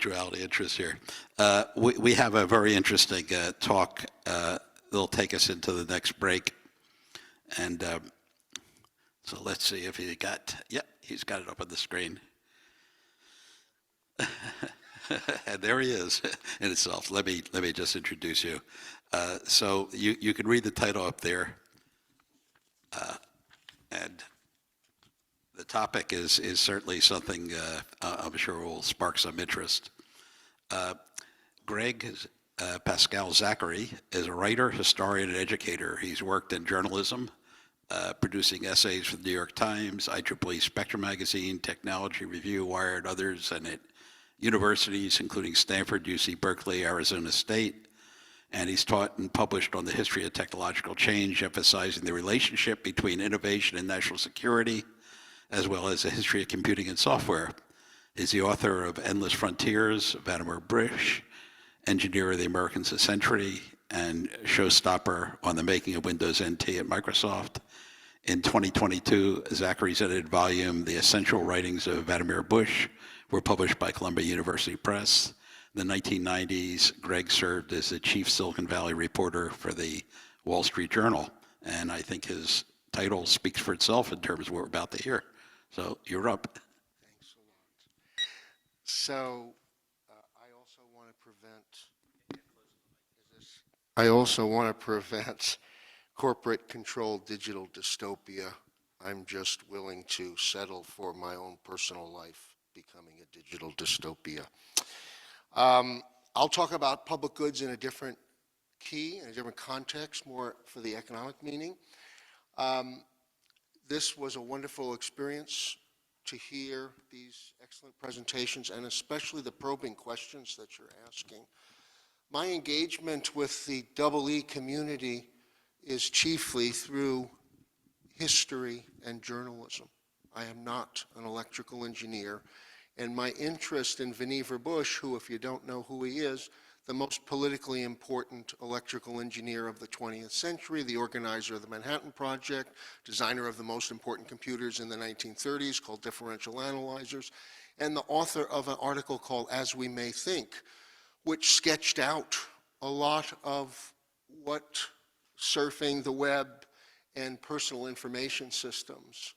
Duality interest here. We have a very interesting talk that'll take us into the next break. And so let's see if he got, yep, he's got it up on the screen. And there he is in itself. Let me just introduce you. So you can read the title up there. And the topic is certainly something I'm sure will spark some interest. Gregg Pascal Zachary is a writer, historian, and educator. He's worked in journalism, producing essays for the New York Times, IEEE Spectrum Magazine, Technology Review, Wired, others, and at universities including Stanford, UC Berkeley, Arizona State. And he's taught and published on the history of technological change, emphasizing the relationship between innovation and national security, as well as a history of computing and software. He's the author of Endless Frontiers, Vannevar Bush, Engineer of the American Century, and Showstopper on the making of Windows NT at Microsoft. In 2022, Zachary's edited volume, The Essential Writings of Vannevar Bush, were published by Columbia University Press. In the 1990s, Gregg served as the chief Silicon Valley reporter for the Wall Street Journal. And I think his title speaks for itself in terms of what we're about to hear. So you're up. Thanks a lot. So I also want to prevent corporate-controlled digital dystopia. I'm just willing to settle for my own personal life becoming a digital dystopia. I'll talk about public goods in a different key, in a different context, more for the economic meaning. This was a wonderful experience to hear these excellent presentations and especially the probing questions that you're asking. My engagement with the EE community is chiefly through history and journalism. I am not an electrical engineer, and my interest in Vannevar Bush, who, if you don't know who he is, the most politically important electrical engineer of the 20th century, the organizer of the Manhattan Project, designer of the most important computers in the 1930s called differential analyzers, and the author of an article called As We May Think, which sketched out a lot of what surfing the web and personal information systems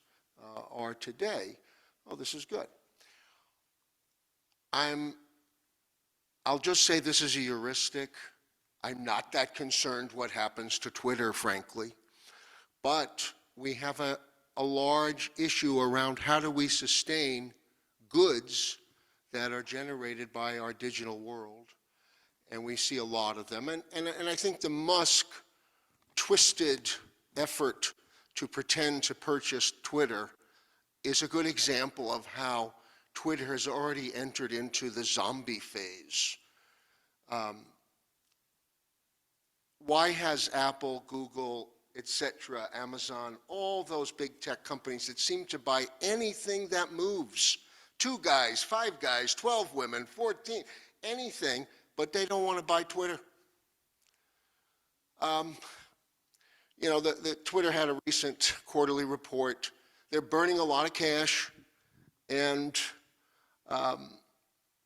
are today. Oh, this is good. I'll just say this is a heuristic. I'm not that concerned what happens to Twitter, frankly. But we have a large issue around how do we sustain goods that are generated by our digital world. And we see a lot of them. And I think the Musk twisted effort to pretend to purchase Twitter is a good example of how Twitter has already entered into the zombie phase. Why has Apple, Google, etc., Amazon, all those big tech companies that seem to buy anything that moves, 2 guys, 5 guys, 12 women, 14, anything, but they don't want to buy Twitter? You know, the Twitter had a recent quarterly report. They're burning a lot of cash, and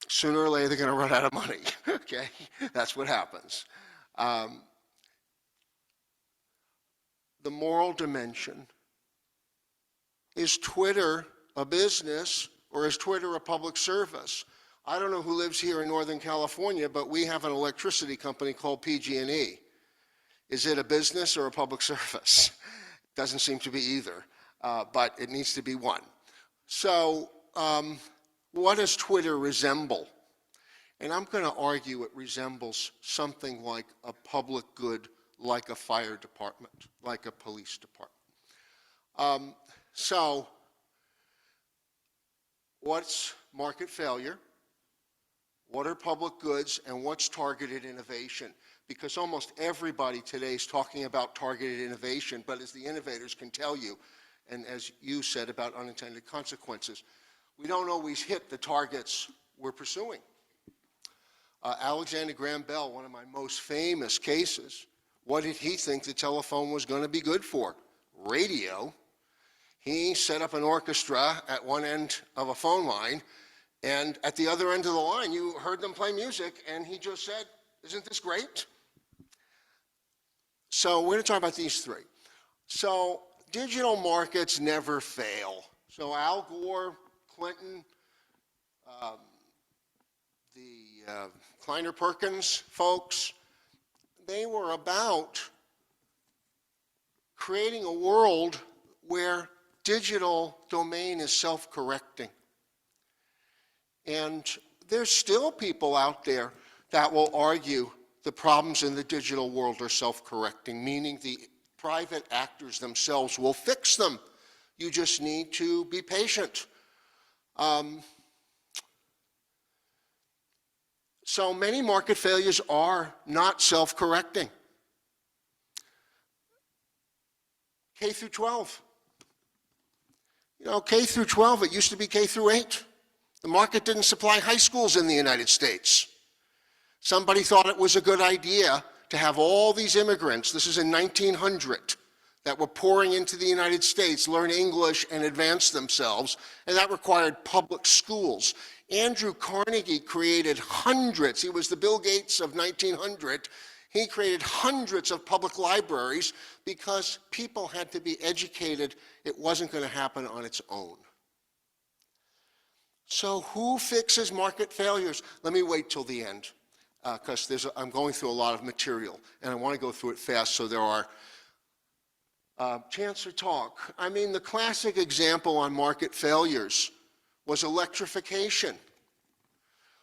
sooner or later they're going to run out of money. Okay, that's what happens. The moral dimension: is Twitter a business or is Twitter a public service? I don't know who lives here in Northern California, but we have an electricity company called PG&E. Is it a business or a public service? It doesn't seem to be either, but it needs to be one. So what does Twitter resemble? And I'm going to argue it resembles something like a public good, like a fire department, like a police department. So what's market failure? What are public goods, and what's targeted innovation? Because almost everybody today is talking about targeted innovation, but as the innovators can tell you, and as you said about unintended consequences, we don't always hit the targets we're pursuing. Alexander Graham Bell, one of my most famous cases, what did he think the telephone was going to be good for? Radio. He set up an orchestra at one end of a phone line And at the other end of the line, you heard them play music, and he just said, isn't this great? So we're going to talk about these three. So digital markets never fail. So Al Gore, Clinton, the Kleiner-Perkins folks, they were about creating a world where digital domain is self-correcting. And there's still people out there that will argue the problems in the digital world are self-correcting, meaning the private actors themselves will fix them. You just need to be patient. So many market failures are not self-correcting. K through 12. You know, K through 12, it used to be K through 8. The market didn't supply high schools in the United States. Somebody thought it was a good idea to have all these immigrants, this is in 1900, that were pouring into the United States, learn English and advance themselves, and that required public schools. Andrew Carnegie created hundreds, he was the Bill Gates of 1900, he created hundreds of public libraries because people had to be educated. It wasn't going to happen on its own. So who fixes market failures? Let me wait till the end, because I'm going through a lot of material, and I want to go through it fast so there are chance for talk. I mean, the classic example on market failures was electrification.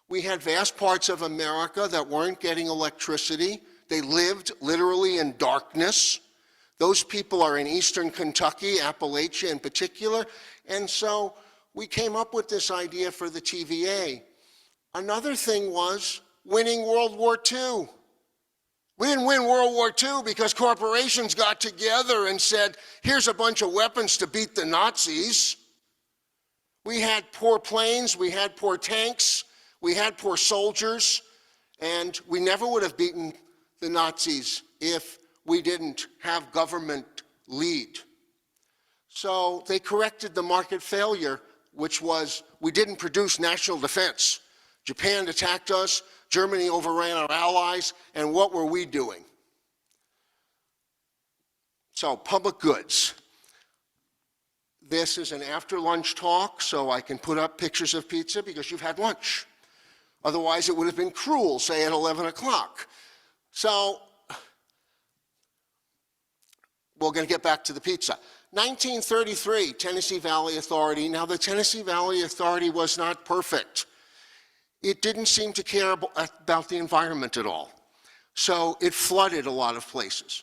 We had vast parts of America that weren't getting electricity. They lived literally in darkness. Those people are in eastern Kentucky, Appalachia in particular, and so we came up with this idea for the TVA. Another thing was winning World War II. We didn't win World War II because corporations got together and said, here's a bunch of weapons to beat the Nazis. We had poor planes, we had poor tanks, we had poor soldiers, and we never would have beaten the Nazis if we didn't have government lead. So they corrected the market failure, which was we didn't produce national defense. Japan attacked us, Germany overran our allies, and what were we doing? So public goods. This is an after-lunch talk, so I can put up pictures of pizza because you've had lunch. Otherwise, it would have been cruel, say at 11 o'clock. So we're going to get back to the pizza. 1933, Tennessee Valley Authority. Now, the Tennessee Valley Authority was not perfect. It didn't seem to care about the environment at all. So it flooded a lot of places.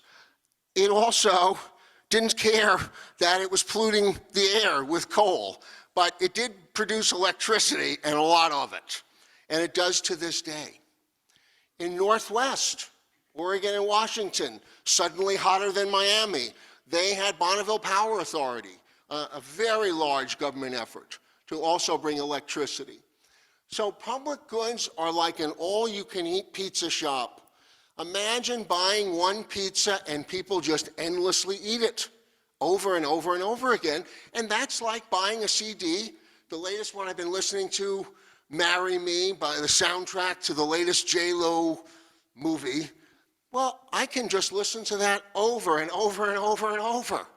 It also didn't care that it was polluting the air with coal, but it did produce electricity and a lot of it. And it does to this day. In Northwest, Oregon and Washington, suddenly hotter than Miami, they had Bonneville Power Authority, a very large government effort to also bring electricity. So public goods are like an all-you-can-eat pizza shop. Imagine buying one pizza and people just endlessly eat it over and over and over again. And that's like buying a CD. The latest one I've been listening to, Marry Me, by the soundtrack to the latest J-Lo movie. Well, I can just listen to that over and over and over and over.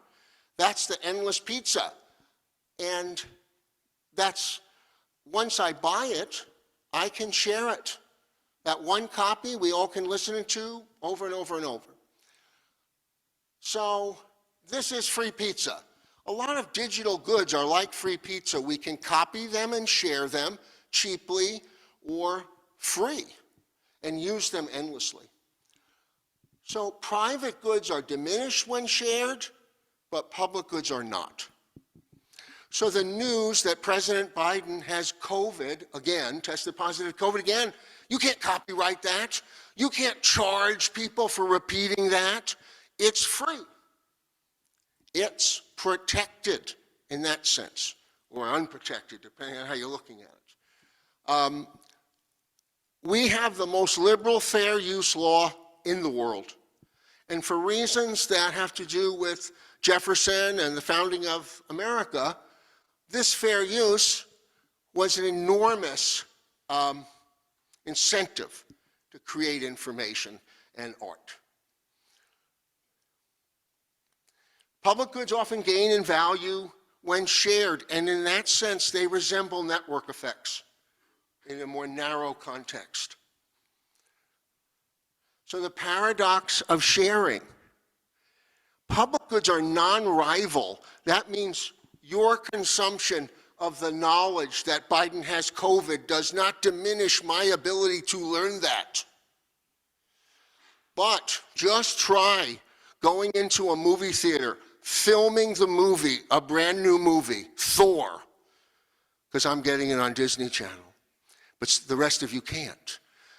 That's the endless pizza. And that's, once I buy it, I can share it. That one copy we all can listen to over and over and over. So this is free pizza. A lot of digital goods are like free pizza. We can copy them and share them cheaply or free and use them endlessly. So private goods are diminished when shared, but public goods are not. So the news that President Biden has COVID again, tested positive COVID again, you can't copyright that. You can't charge people for repeating that. It's free. It's protected in that sense, or unprotected, depending on how you're looking at it. We have the most liberal fair use law in the world. And for reasons that have to do with Jefferson and the founding of America, this fair use was an enormous incentive to create information and art. Public goods often gain in value when shared, and in that sense, they resemble network effects in a more narrow context. So the paradox of sharing. Public goods are non-rival. That means your consumption of the knowledge that Biden has COVID does not diminish my ability to learn that. But just try going into a movie theater, filming the movie, a brand new movie, Thor, because I'm getting it on Disney Channel, but the rest of you can't.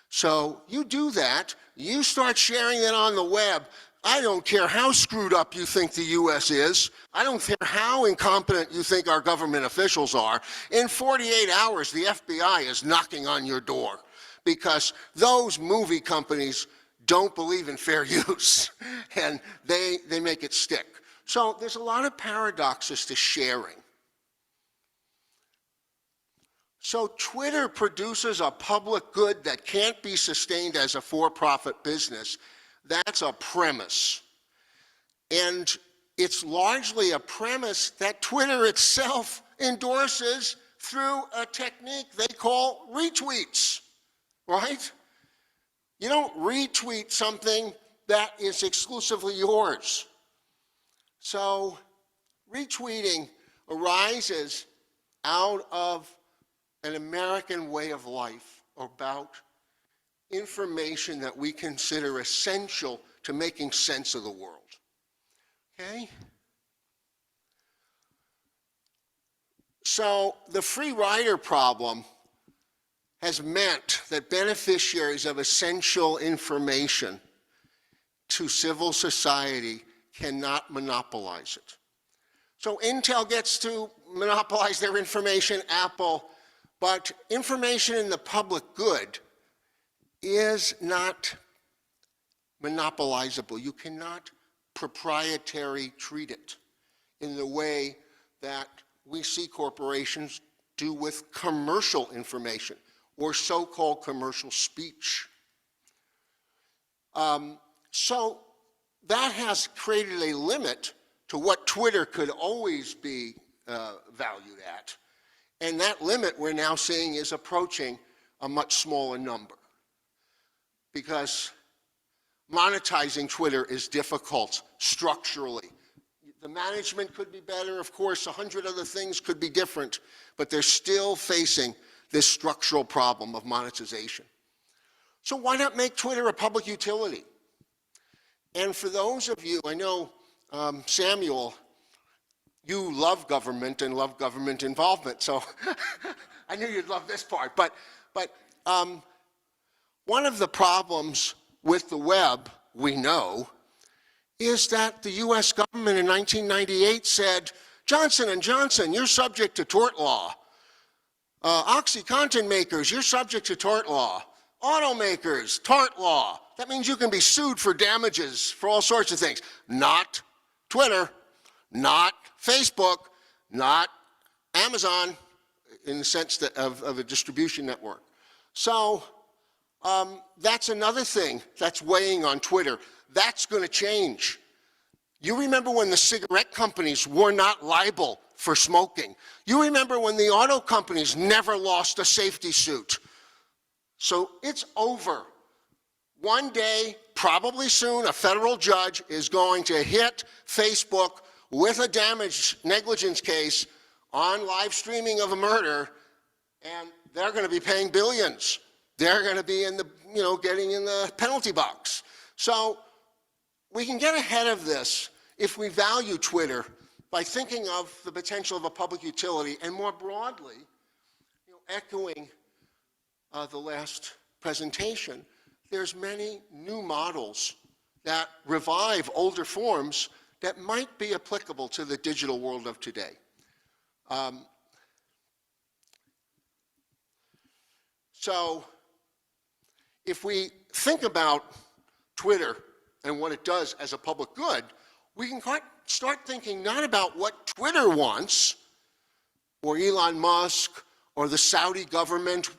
So you do that, you start sharing that on the web. I don't care how screwed up you think the US is. I don't care how incompetent you think our government officials are. In 48 hours, the FBI is knocking on your door because those movie companies don't believe in fair use, and they make it stick. So there's a lot of paradoxes to sharing. So Twitter produces a public good that can't be sustained as a for-profit business. That's a premise. And it's largely a premise that Twitter itself endorses through a technique they call retweets, right? You don't retweet something that is exclusively yours. So retweeting arises out of an American way of life about information that we consider essential to making sense of the world. Okay? So the free rider problem has meant that beneficiaries of essential information to civil society cannot monopolize it. So Intel gets to monopolize their information, Apple, but information in the public good is not monopolizable. You cannot proprietary treat it in the way that we see corporations do with commercial information or so-called commercial speech. So that has created a limit to what Twitter could always be valued at. And that limit we're now seeing is approaching a much smaller number, because monetizing Twitter is difficult structurally. The management could be better, of course, 100 other things could be different, but they're still facing this structural problem of monetization. So why not make Twitter a public utility? And for those of you, I know, Samuel, you love government and love government involvement, so I knew you'd love this part. But one of the problems with the web, we know, is that the US government in 1998 said, Johnson & Johnson, you're subject to tort law. OxyContin makers, you're subject to tort law. Automakers, tort law. That means you can be sued for damages for all sorts of things. Not Twitter, not Facebook, not Amazon, in the sense that of a distribution network. So that's another thing that's weighing on Twitter. That's going to change. You remember when the cigarette companies were not liable for smoking. You remember when the auto companies never lost a safety suit. So it's over. One day, probably soon, a federal judge is going to hit Facebook with a damage negligence case on live streaming of a murder, and they're going to be paying billions. They're going to be in the, getting in the penalty box. So we can get ahead of this if we value Twitter by thinking of the potential of a public utility, and more broadly, echoing the last presentation, there's many new models that revive older forms that might be applicable to the digital world of today. So if we think about Twitter and what it does as a public good, we can start thinking not about what Twitter wants, or Elon Musk, or the Saudi government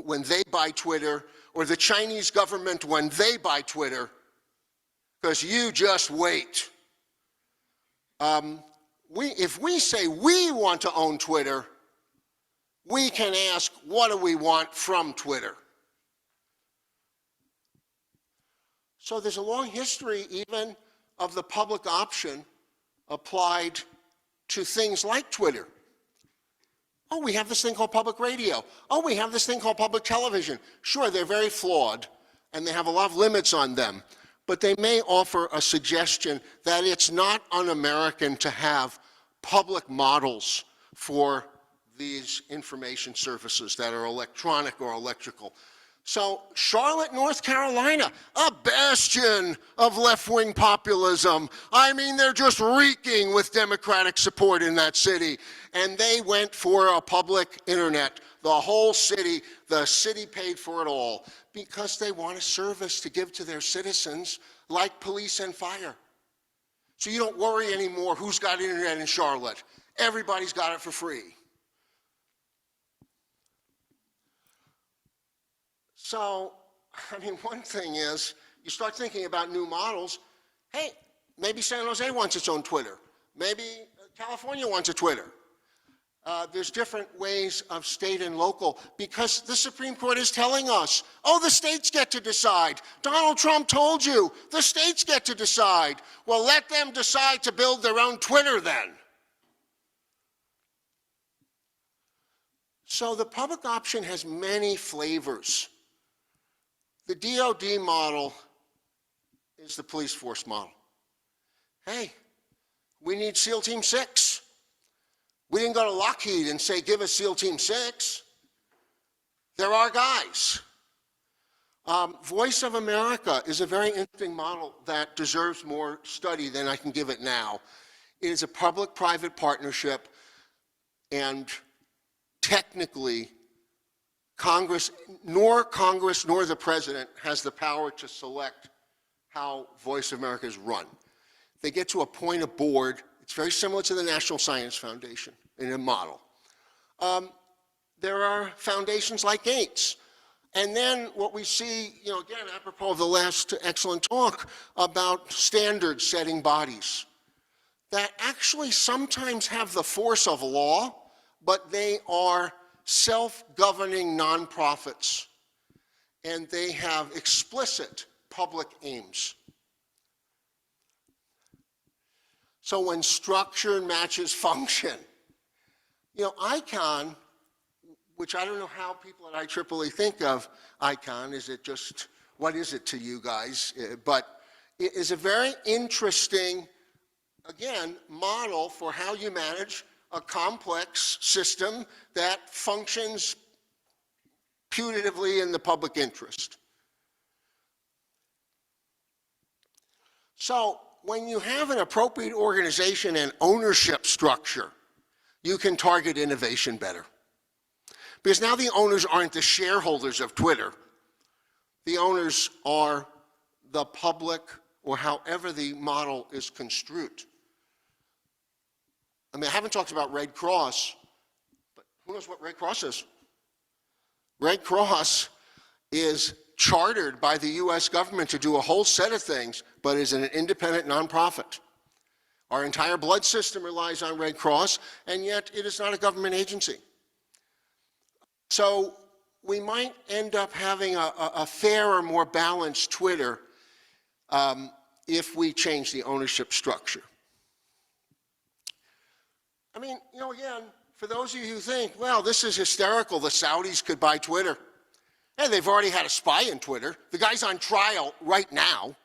when they buy Twitter, or the Chinese government when they buy Twitter, because you just wait. If we say we want to own Twitter, we can ask, what do we want from Twitter? So there's a long history even of the public option applied to things like Twitter. Oh, we have this thing called public radio. Oh, we have this thing called public television. Sure, they're very flawed, and they have a lot of limits on them, but they may offer a suggestion that it's not un-American to have public models for these information services that are electronic or electrical. So Charlotte, North Carolina, a bastion of left-wing populism. I mean, they're just reeking with Democratic support in that city. And they went for a public internet. The whole city, the city paid for it all because they want a service to give to their citizens like police and fire. So you don't worry anymore who's got internet in Charlotte. Everybody's got it for free. So, I mean, one thing is, you start thinking about new models. Hey, maybe San Jose wants its own Twitter. Maybe California wants a Twitter. There's different ways of state and local because the Supreme Court is telling us, oh, the states get to decide. Donald Trump told you, the states get to decide. Well, let them decide to build their own Twitter then. So the public option has many flavors. The DoD model is the police force model. Hey, we need SEAL Team 6. We didn't go to Lockheed and say, give us SEAL Team 6. They're our guys. Voice of America is a very interesting model that deserves more study than I can give it now. It is a public-private partnership, and technically, Congress nor the President has the power to select how Voice of America is run. They get to appoint a board. It's very similar to the National Science Foundation in a model. There are foundations like Gates. And then what we see, again, apropos of the last excellent talk about standard-setting bodies that actually sometimes have the force of law, but they are self-governing nonprofits, and they have explicit public aims. So when structure matches function, ICON, which I don't know how people at IEEE think of ICON, is it just, what is it to you guys? But it is a very interesting, again, model for how you manage a complex system that functions putatively in the public interest. So when you have an appropriate organization and ownership structure, you can target innovation better. Because now the owners aren't the shareholders of Twitter. The owners are the public, or however the model is construed. I mean, I haven't talked about Red Cross, but who knows what Red Cross is? Red Cross is chartered by the US government to do a whole set of things, but is an independent nonprofit. Our entire blood system relies on Red Cross, and yet it is not a government agency. So we might end up having a fairer, more balanced Twitter if we change the ownership structure. I mean, again, for those of you who think, well, this is hysterical, the Saudis could buy Twitter. Hey, they've already had a spy in Twitter. The guy's on trial right now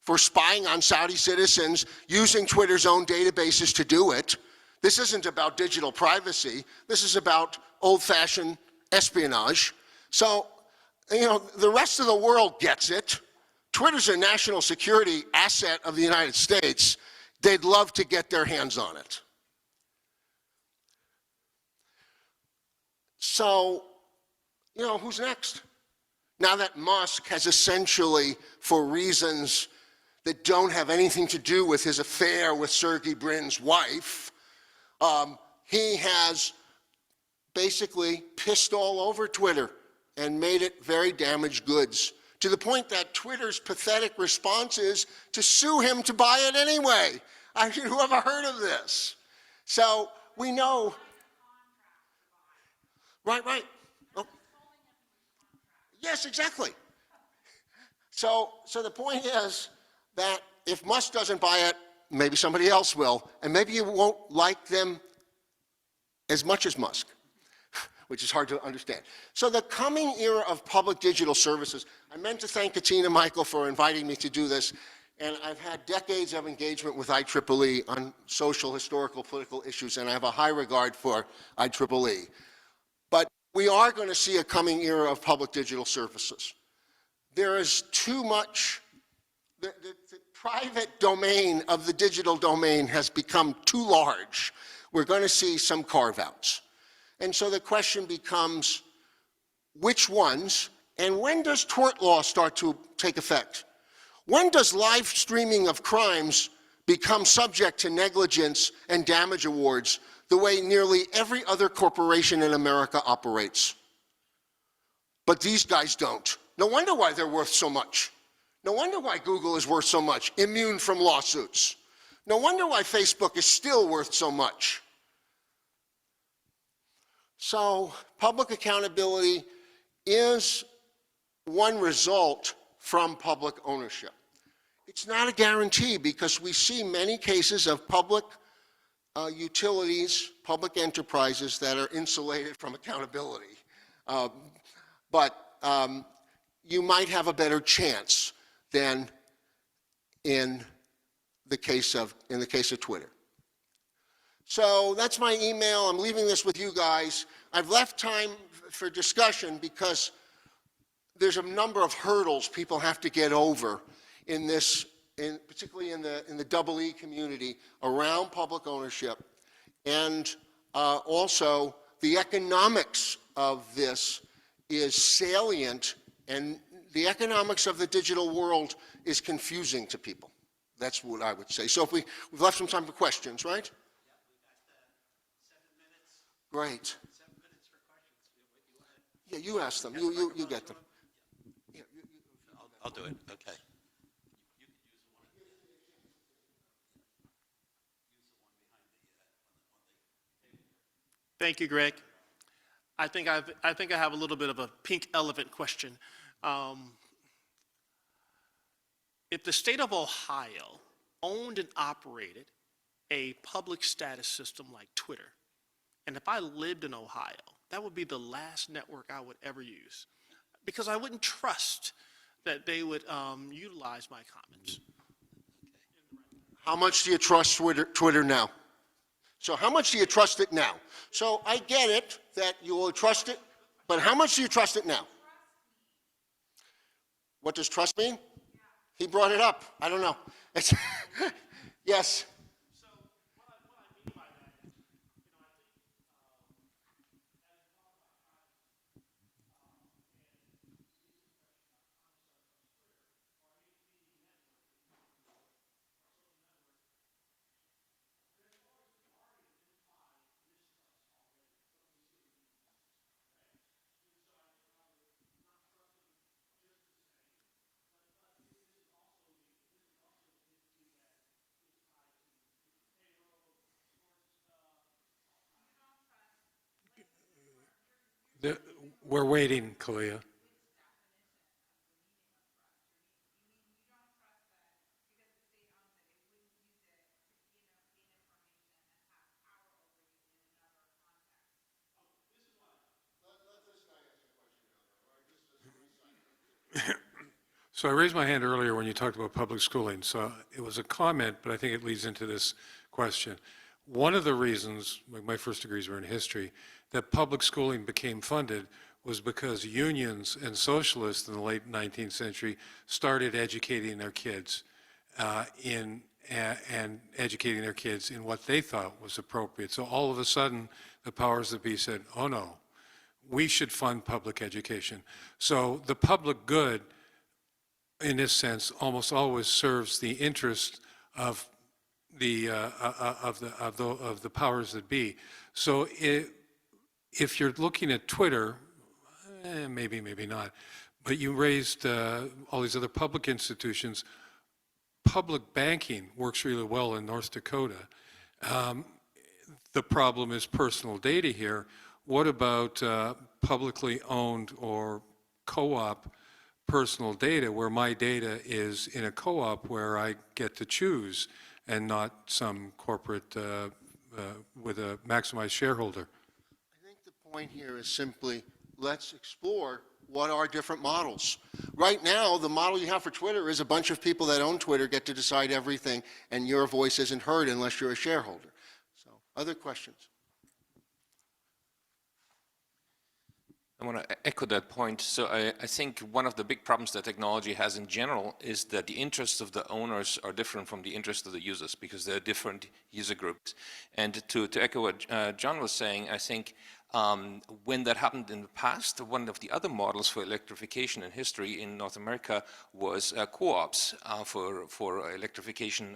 for spying on Saudi citizens using Twitter's own databases to do it. This isn't about digital privacy. This is about old-fashioned espionage. So, the rest of the world gets it. Twitter's a national security asset of the United States. They'd love to get their hands on it. So, who's next? Now that Musk has essentially, for reasons that don't have anything to do with his affair with Sergey Brin's wife, he has basically pissed all over Twitter and made it very damaged goods, to the point that Twitter's pathetic response is to sue him to buy it anyway. Who ever heard of this? So we know. Right. Oh. Yes, exactly. So the point is that if Musk doesn't buy it, maybe somebody else will, and maybe you won't like them as much as Musk, which is hard to understand. So the coming era of public digital services, I meant to thank Katina Michael for inviting me to do this, and I've had decades of engagement with IEEE on social, historical, political issues, and I have a high regard for IEEE. But we are going to see a coming era of public digital services. There is too much, the private domain of the digital domain has become too large. We're going to see some carve-outs. And so the question becomes, which ones, and when does tort law start to take effect? When does live streaming of crimes become subject to negligence and damage awards the way nearly every other corporation in America operates? But these guys don't. No wonder why they're worth so much. No wonder why Google is worth so much, immune from lawsuits. No wonder why Facebook is still worth so much. So public accountability is one result from public ownership. It's not a guarantee, because we see many cases of public utilities, public enterprises that are insulated from accountability. But you might have a better chance than in the case of Twitter. So that's my email. I'm leaving this with you guys. I've left time for discussion because there's a number of hurdles people have to get over in this, particularly in the EE community, around public ownership. And also, the economics of this is salient, and the economics of the digital world is confusing to people. That's what I would say. So if we've left some time for questions, right? Yeah, we got 7 minutes. Great. 7 minutes for questions. Yeah, you ask them. You get them. Yeah, I'll do it. Okay. Thank you, Greg. I think I have a little bit of a pink elephant question. If the state of Ohio owned and operated a public status system like Twitter, and if I lived in Ohio, that would be the last network I would ever use, because I wouldn't trust that they would utilize my comments. How much do you trust Twitter now? So how much do you trust it now? So I get it that you will trust it, but how much do you trust it now? What does trust mean? He brought it up. I don't know. Yes. So what I mean by that is, I think We're waiting, Kalia. So I raised my hand earlier when you talked about public schooling. So it was a comment, but I think it leads into this question. One of the reasons, my first degrees were in history, that public schooling became funded was because unions and socialists in the late 19th century started educating their kids and educating their kids in what they thought was appropriate. So all of a sudden, the powers that be said, oh no, we should fund public education. So the public good, in this sense, almost always serves the interest of the powers that be. So if you're looking at Twitter, maybe, maybe not, but you raised all these other public institutions. Public banking works really well in North Dakota. The problem is personal data here. What about publicly owned or co-op personal data where my data is in a co-op where I get to choose and not some corporate with a maximized shareholder? I think the point here is simply, let's explore what are different models. Right now, the model you have for Twitter is a bunch of people that own Twitter get to decide everything, and your voice isn't heard unless you're a shareholder. So, other questions? I want to echo that point. So I think one of the big problems that technology has in general is that the interests of the owners are different from the interests of the users because they're different user groups. And to echo what John was saying, I think when that happened in the past, one of the other models for electrification in history in North America was co-ops for electrification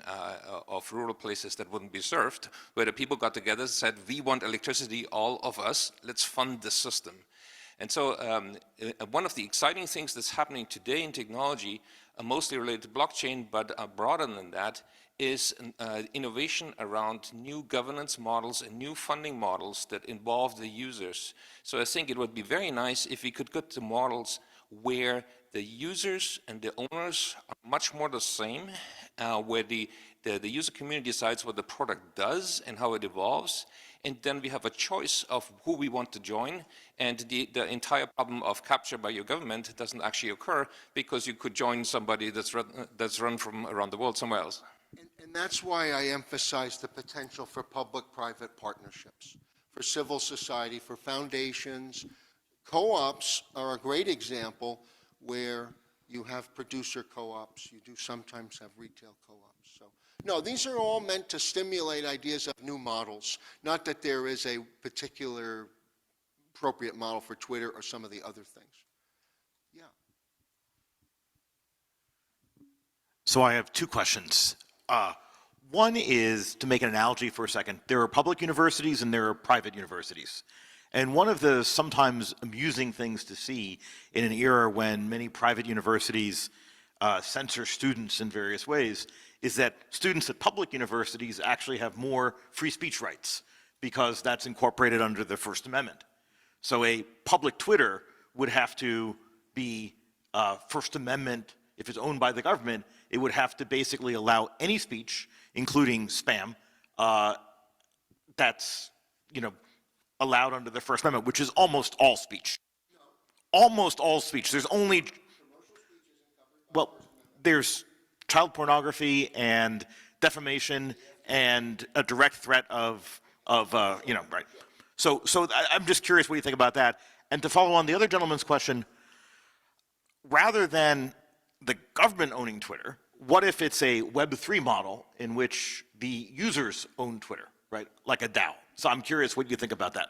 of rural places that wouldn't be served, where the people got together and said, we want electricity, all of us, let's fund the system. And so one of the exciting things that's happening today in technology, mostly related to blockchain, but broader than that, is innovation around new governance models and new funding models that involve the users. So I think it would be very nice if we could get to models where the users and the owners are much more the same, where the user community decides what the product does and how it evolves, and then we have a choice of who we want to join, and the entire problem of capture by your government doesn't actually occur because you could join somebody that's run from around the world somewhere else. And that's why I emphasize the potential for public-private partnerships, for civil society, for foundations. Co-ops are a great example where you have producer co-ops, you do sometimes have retail co-ops. So, no, these are all meant to stimulate ideas of new models, not that there is a particular appropriate model for Twitter or some of the other things. Yeah. So I have two questions. One is, to make an analogy for a second, there are public universities and there are private universities. And one of the sometimes amusing things to see in an era when many private universities censor students in various ways is that students at public universities actually have more free speech rights because that's incorporated under the First Amendment. So a public Twitter would have to be First Amendment, if it's owned by the government, it would have to basically allow any speech, including spam, that's, allowed under the First Amendment, which is almost all speech. Almost all speech. There's only, well, there's child pornography and defamation and a direct threat of right. So I'm just curious what you think about that. And to follow on the other gentleman's question, rather than the government owning Twitter, what if it's a Web3 model in which the users own Twitter, right? Like a DAO. So I'm curious what you think about that.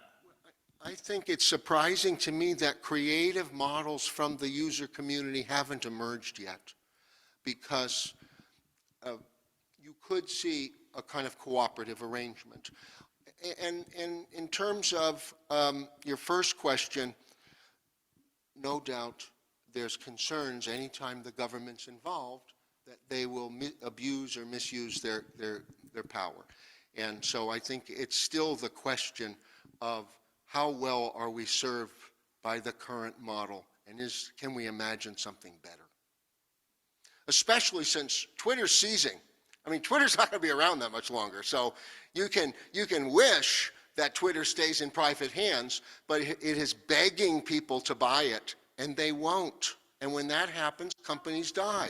I think it's surprising to me that creative models from the user community haven't emerged yet, because you could see a kind of cooperative arrangement. And in terms of your first question, no doubt there's concerns anytime the government's involved that they will abuse or misuse their power. And so I think it's still the question of how well are we served by the current model, and can we imagine something better? Especially since Twitter's seizing. I mean, Twitter's not going to be around that much longer, so you can wish that Twitter stays in private hands, but it is begging people to buy it, and they won't. And when that happens, companies die.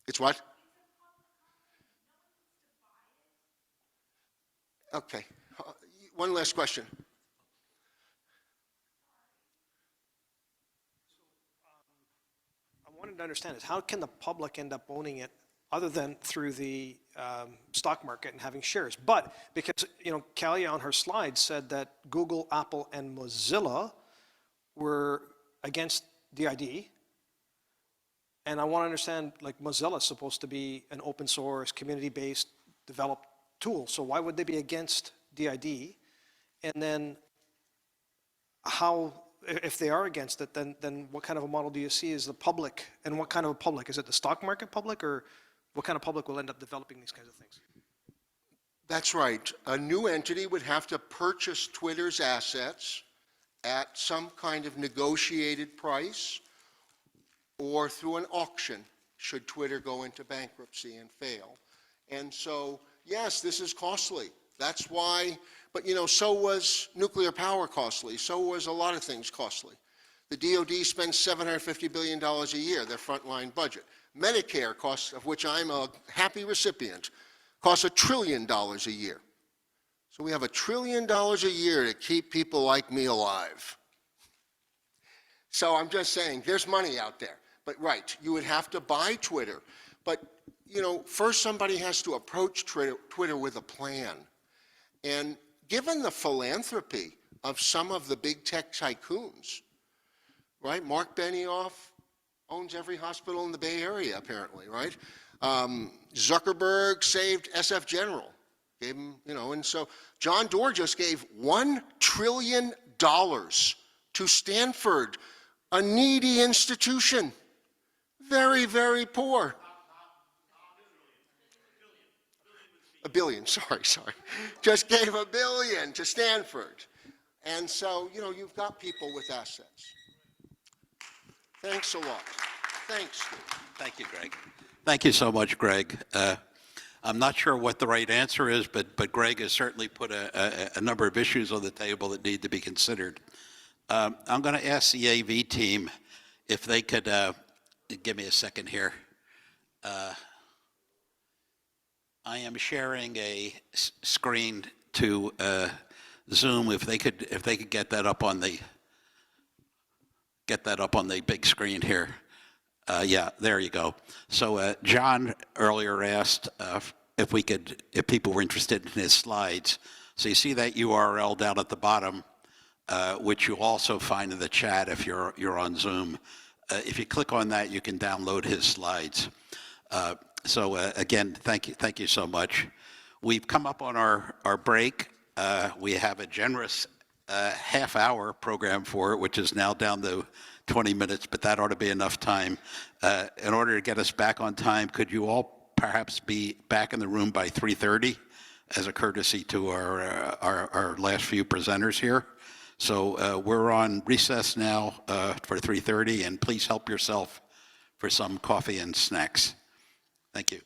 It's what? Okay. One last question. I wanted to understand is how can the public end up owning it other than through the stock market and having shares? But because, Callie on her slide said that Google, Apple, and Mozilla were against DID. And I want to understand, like, Mozilla is supposed to be an open source, community-based, developed tool. So why would they be against DID? And then how, if they are against it, then what kind of a model do you see as the public? And what kind of a public? Is it the stock market public, or what kind of public will end up developing these kinds of things? That's right. A new entity would have to purchase Twitter's assets at some kind of negotiated price or through an auction, should Twitter go into bankruptcy and fail. And so, yes, this is costly. That's why, but so was nuclear power costly. So was a lot of things costly. The DOD spends $750 billion a year, their frontline budget. Medicare costs, of which I'm a happy recipient, costs $1 trillion a year. So we have $1 trillion a year to keep people like me alive. So I'm just saying, there's money out there. But right, you would have to buy Twitter. But, first somebody has to approach Twitter with a plan. And given the philanthropy of some of the big tech tycoons, right? Mark Benioff owns every hospital in the Bay Area, apparently, right? Zuckerberg saved SF General, gave him, and so John Doerr just gave $1 trillion to Stanford, a needy institution, very, very poor. $1 billion, sorry. Just gave $1 billion to Stanford. And so, you've got people with assets. Thanks a lot. Thanks, Steve. Thank you, Greg. Thank you so much, Greg. I'm not sure what the right answer is, but Greg has certainly put a number of issues on the table that need to be considered. I'm going to ask the AV team if they could give me a second here. I am sharing a screen to Zoom. If they could get that up on the big screen here. Yeah, there you go. So John earlier asked if people were interested in his slides. So you see that URL down at the bottom, which you'll also find in the chat if you're on Zoom. If you click on that, you can download his slides. So again, thank you so much. We've come up on our break. We have a generous half-hour program for it, which is now down to 20 minutes, but that ought to be enough time. In order to get us back on time, could you all perhaps be back in the room by 3:30 as a courtesy to our last few presenters here? So we're on recess now for 3:30, and please help yourself for some coffee and snacks. Thank you.